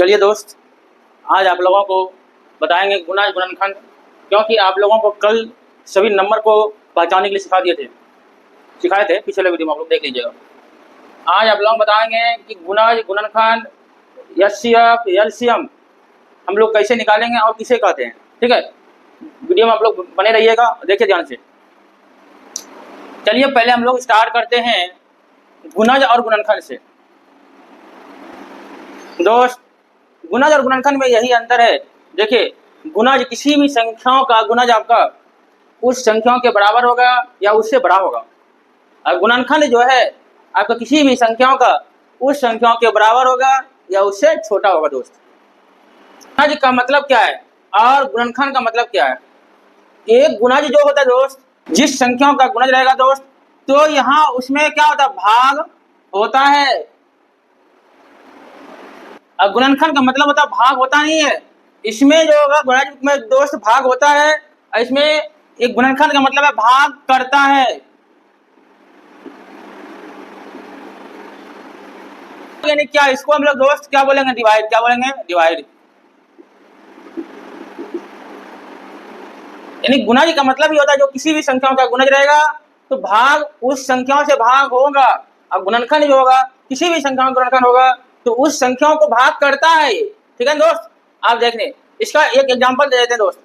चलिए दोस्त, आज आप लोगों को बताएंगे गुणज गुणनखंड, क्योंकि आप लोगों को कल सभी नंबर को पहचानने के लिए सिखाए थे पिछले वीडियो में, आप लोग देख लीजिएगा। आज आप लोग बताएंगे कि गुणज गुणनखंड एचसीएफ एलसीएम हम लोग कैसे निकालेंगे और किसे कहते हैं। ठीक है, वीडियो में आप लोग बने रहिएगा, देखिए ध्यान से। चलिए पहले हम लोग स्टार्ट करते हैं गुणज और गुणनखंड से। दोस्त, गुणज और गुणनखंड में यही अंतर है। देखिए, गुणज किसी भी संख्याओं का गुणज आपका उस संख्याओं के बराबर होगा या उससे बड़ा होगा, और गुणनखंड जो है आपका किसी भी संख्याओं का उस संख्याओं के बराबर होगा या उससे छोटा होगा। दोस्त, गुणज का मतलब क्या है और गुणनखंड का मतलब क्या है? एक गुणज जो होता है दोस्त, जिस संख्याओं का गुणज रहेगा दोस्त, तो यहाँ उसमें क्या होता है, भाग होता है। अब गुणनखंड का मतलब होता है भाग होता नहीं है। इसमें जो होगा गुणज में दोस्त भाग होता है, और इसमें एक गुणनखंड का मतलब है भाग करता है। यानी क्या, इसको हम लोग दोस्त क्या बोलेंगे, डिवाइड। क्या बोलेंगे? डिवाइड। यानी गुणज का मतलब ही होता है जो किसी भी संख्याओं का गुणज रहेगा तो भाग उस संख्याओं से भाग होगा। अब गुणनखंड जो होगा किसी भी संख्याओं का गुणनखंड होगा तो उस संख्याओं को भाग करता है। ठीक है दोस्त, आप देख लें, इसका एक एग्जांपल दे देते हैं दोस्त।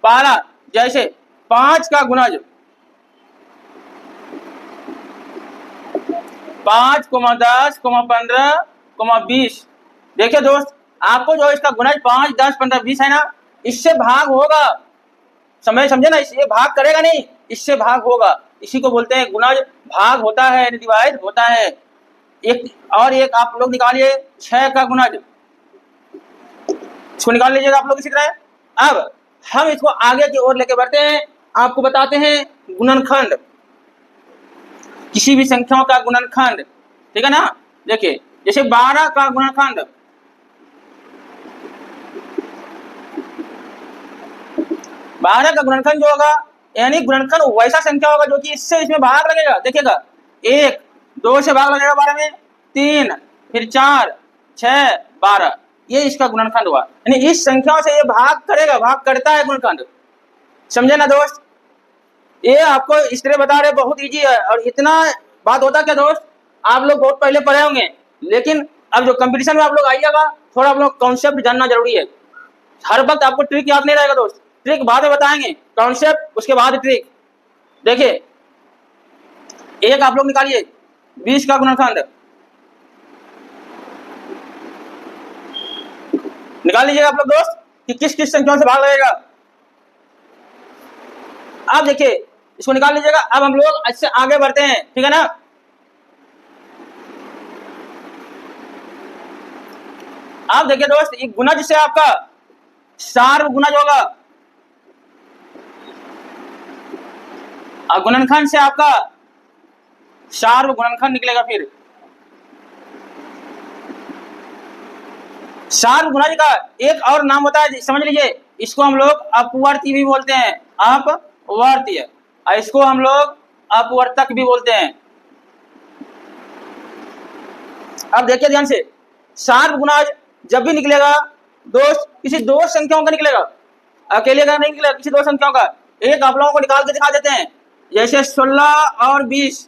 पहला, जैसे 5 का गुणज 5, 10, 15, 20। देखिए दोस्त, आपको जो इसका गुणज 5, 10, 15, 20 है ना, इससे भाग होगा। समझे ना, इससे भाग करेगा नहीं, इससे भाग होगा। इसी को बोलते हैं गुणज भाग होता है, डिवाइड होता है। एक आप लोग निकालिए 6 का गुणज, इसको निकाल लीजिएगा आप लोग इसी तरह। अब हम इसको आगे की ओर लेके बढ़ते हैं, आपको बताते हैं गुणनखंड, किसी भी संख्याओं का गुणनखंड। ठीक है ना, देखिए जैसे 12 का गुणनखंड, 12 का गुणनखंड जो होगा, यानी गुणनखंड वैसा संख्या होगा जो कि इससे इसमें भाग लगेगा। देखिएगा, 1, 2 से भाग लगेगा 12 में, 3, फिर 4, 6, 12, ये इसका गुणनखंड हुआ। यानी इस संख्याओं से ये भाग करेगा, भाग करता है गुणनखंड। समझे ना दोस्त, ये आपको इस तरह बता रहे, बहुत इजी है। और इतना बात होता क्या दोस्त, आप लोग बहुत पहले पढ़े होंगे, लेकिन अब जो कंपटीशन में आप लोग आइएगा, थोड़ा आप लोग कॉन्सेप्ट जानना जरूरी है। हर वक्त आपको ट्रिक याद नहीं रहेगा दोस्त, ट्रिक बाद में बताएंगे, कॉन्सेप्ट उसके बाद ट्रिक। देखिए, एक आप लोग निकालिए 20 का गुणनखंड, निकाल लीजिएगा आप लोग दोस्त कि किस किस संख्याओं से भाग लगेगा। आप देखिए, इसको निकाल लीजिएगा। अब हम लोग इससे आगे बढ़ते हैं, ठीक है ना। आप देखिए दोस्त, एक गुणज से आपका सार्व गुणज होगा, और गुणनखंड से आपका सार्व गुणनखंड निकलेगा। फिर सार्व गुणज का एक और नाम होता है, समझ लीजिए, इसको हम लोग अपवर्ती भी बोलते हैं, अपवर्तीय, और इसको हम लोग अपवर्तक भी बोलते हैं। अब देखिए ध्यान से, सार्व गुणज जब भी निकलेगा दोस्त, किसी दो संख्याओं का निकलेगा, अकेले का नहीं निकलेगा, किसी दो संख्याओं का। एक आप लोगों को निकाल के दिखा देते हैं, जैसे 16 और 20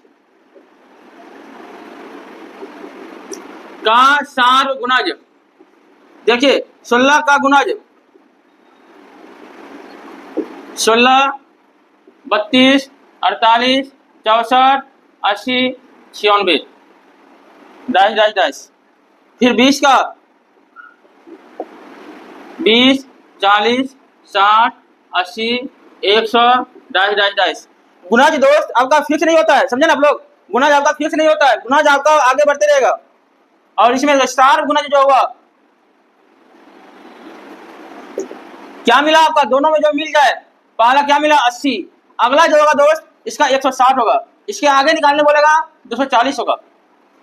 का सार्व गुणज। देखिए 16 का गुणज 16, 32, 48, 64, 80, 96, 10, फिर 20 का 20, 40, 60, 80, 100, 10। गुणज दोस्त आपका फिक्स नहीं होता है, समझे ना आप लोग, गुणज आपका फिक्स नहीं होता है, गुणज आपका आगे बढ़ते रहेगा। और इसमें सार्व गुणज जो हुआ, क्या मिला आपका, दोनों में जो मिल जाए, पहला क्या मिला 80, अगला जो होगा दोस्त इसका 160 होगा, इसके आगे निकालने बोलेगा 240 होगा।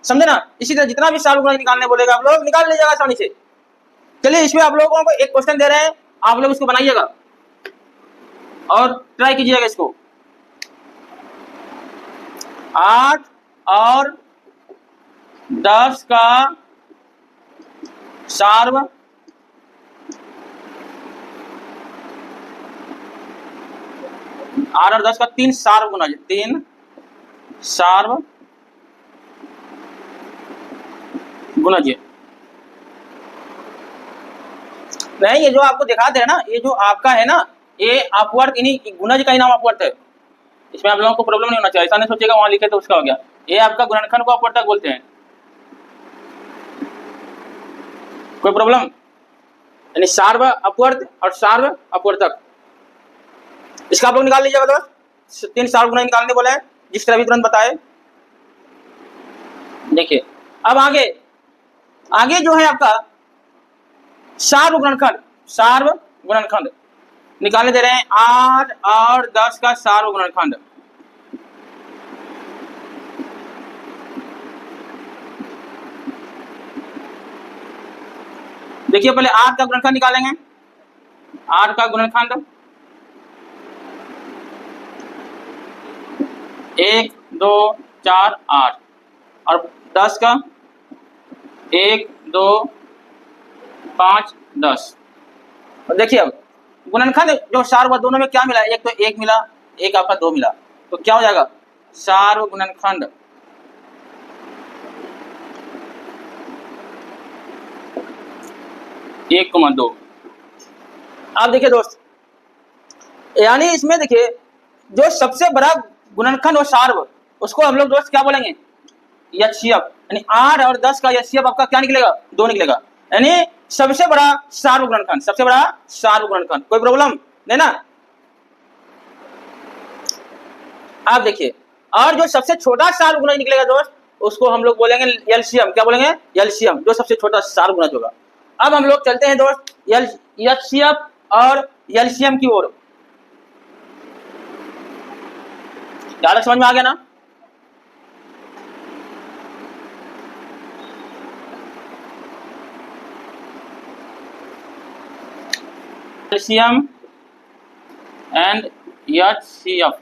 समझे ना, इसी तरह जितना भी सार्व गुणज निकालने बोलेगा आप लोग निकाल लीजिएगा आसानी से। चलिए, इसमें आप लोगों को एक क्वेश्चन दे रहे हैं, आप लोग इसको बनाइएगा और ट्राई कीजिएगा इसको। 8 और 10 का सार्व 8 और 10 का 3 सार्व गुणज, 3 सार्व गुणज। नहीं, ये जो आपको दिखाते हैं ना, ये जो आपका है ना, ये अपवर्त, इन्हीं गुणज का ही नाम अपवर्त है। इसमें आप लोगों को प्रॉब्लम नहीं होना चाहिए, ऐसा नहीं सोचेगा वहां लिखे तो उसका हो गया। ये आपका गुणनखंड को अपवर्तक बोलते हैं। कोई प्रॉब्लम? यानी सार्व अपवर्त और सार्व अपवर्तक, इसका आप लोग निकाल लीजिएगा दोस्त। 3 सार्व गुणज निकालने बोले हैं, जिस तरह भी तुरंत बताए। देखिए अब आगे आगे जो है आपका सार्व गुणनखंड, सार्व गुणनखंड निकालने दे रहे हैं। 8 और 10 का सार्व गुणनखंड, देखिए पहले 8 का गुणनखंड निकालेंगे। 8 का गुणनखंड 1 2 4 8 और 10 का 1 2 5 10। और देखिए अब गुणनखंड जो सार्व दोनों में क्या मिला, एक तो 1 मिला, एक आपका 2 मिला, तो क्या हो जाएगा सार्व गुणनखंड 1,2। अब देखिए दोस्त, यानी इसमें देखिए जो सबसे बड़ा गुणनखंड और सार्व, उसको हम लोग दोस्त क्या बोलेंगे, एचसीएफ। यानी 8 और 10 का एचसीएफ आपका क्या निकलेगा, 2 निकलेगा। यानी सबसे बड़ा सार्व गुणनखंड, सबसे बड़ा सार्व गुणनखंड। कोई प्रॉब्लम नहीं ना? आप देखिए, और जो सबसे छोटा सार्व गुणज निकलेगा दोस्त, उसको हम लोग बोलेंगे एलसीएम। क्या बोलेंगे? एलसीएम, जो सबसे छोटा सार्व गुणज होगा। अब हम लोग चलते हैं दोस्त एचसीएफ और एलसीएम की ओर। ज़्यादा समझ में आ गया ना? एलसीएम एंड एचसीएफ,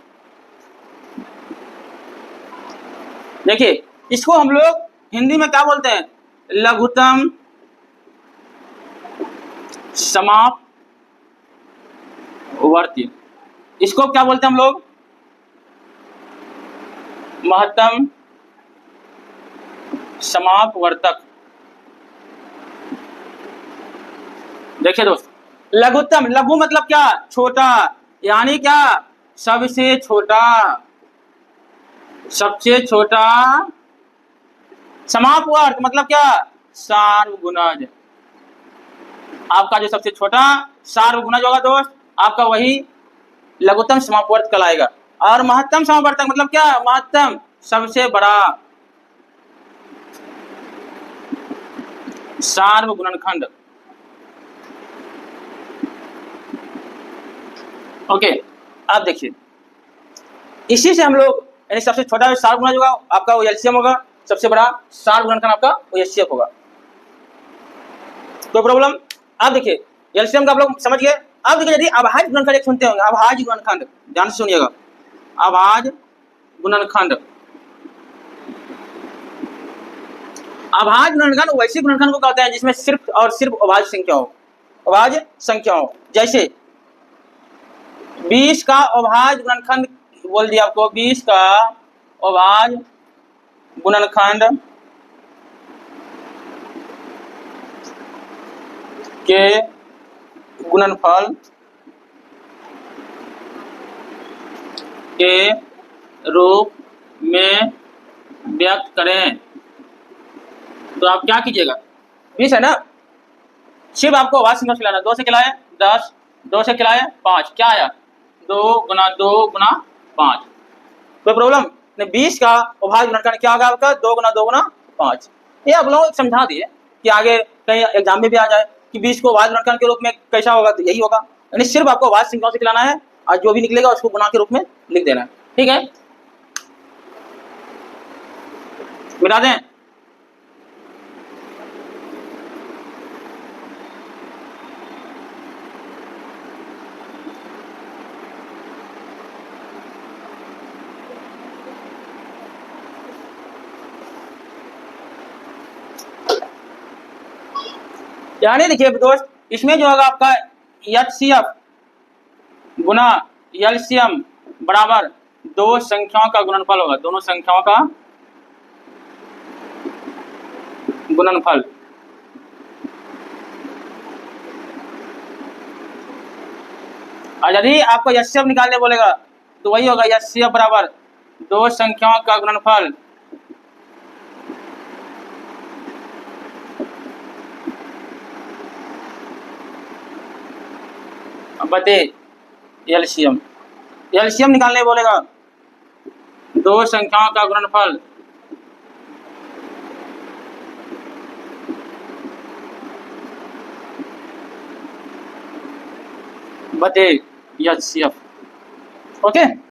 देखिए इसको हम लोग हिंदी में क्या बोलते हैं, लघुत्तम समापवर्ती। इसको क्या बोलते हैं हम लोग, महत्तम समापवर्तक। देखिए दोस्त, लघुत्तम, लघु मतलब क्या, छोटा, यानी क्या सबसे छोटा, सबसे छोटा। समापवर्त मतलब क्या, सार्व गुणज। आपका जो सबसे छोटा सार्व गुणज होगा दोस्त, आपका वही लघुत्तम समापवर्त कहलाएगा। और महत्तम समापवर्तक मतलब क्या, महत्तम सबसे बड़ा सार्व गुणनखंड। ओके, आप देखिए इसी से हम लोग, यानी सबसे छोटा सार्व गुणज होगा आपका वो एलसीएम होगा, सबसे बड़ा सार्व गुणनखंड आपका वो एचसीएफ होगा। कोई प्रॉब्लम? आप देखिए एलसीएम का आप लोग समझ गए। अब देखिए यदि अभाज्य गुणनखंड एक सुनते होंगे, अभाज्य गुणनखंड, ध्यान से सुनिएगा, अभाज्य गुणनखंड। अभाज्य गुणनखंड वैसे गुणनखंड को कहते हैं जिसमें सिर्फ और सिर्फ अभाज्य संख्या हो, अभाज्य संख्या हो। जैसे 20 का अभाज्य गुणनखंड बोल दिया आपको, 20 का अभाज्य गुणनखंड के गुणनफल के रूप में व्यक्त करें, तो आप क्या कीजिएगा, 20 है ना, सिर्फ आपको अभाज्य संख्या से खिलाना। 2 से खिलाए 10, 2 से खिलाए 5, क्या आया 2 गुना 2 गुना 5। कोई प्रॉब्लम नहीं? 20 का अभाज्य गुणनखंड क्या होगा आपका, 2 गुना 2 गुना 5। ये आप लोग समझा दिए कि आगे कहीं एग्जाम में भी आ जाए कि 20 को अभाज्य गुणनखंड के रूप में कैसा होगा, तो यही होगा। यानी सिर्फ आपको अभाज्य संख्याओं से खिलाना है और जो भी निकलेगा उसको गुणा के रूप में लिख देना है। ठीक है, मिटा दें। यानी देखिए दोस्त, इसमें जो होगा आपका एचसीएफ गुना एलसीएम बराबर दो संख्याओं का गुणनफल होगा, दोनों संख्याओं का गुणनफल। और यदि आपको एचसीएफ निकालने बोलेगा तो वही होगा एचसीएफ बराबर दो संख्याओं का गुणनफल बटे एलसीएम। एलसीएम निकालने बोलेगा दो संख्याओं का गुणनफल बटे एचसीएफ। ओके।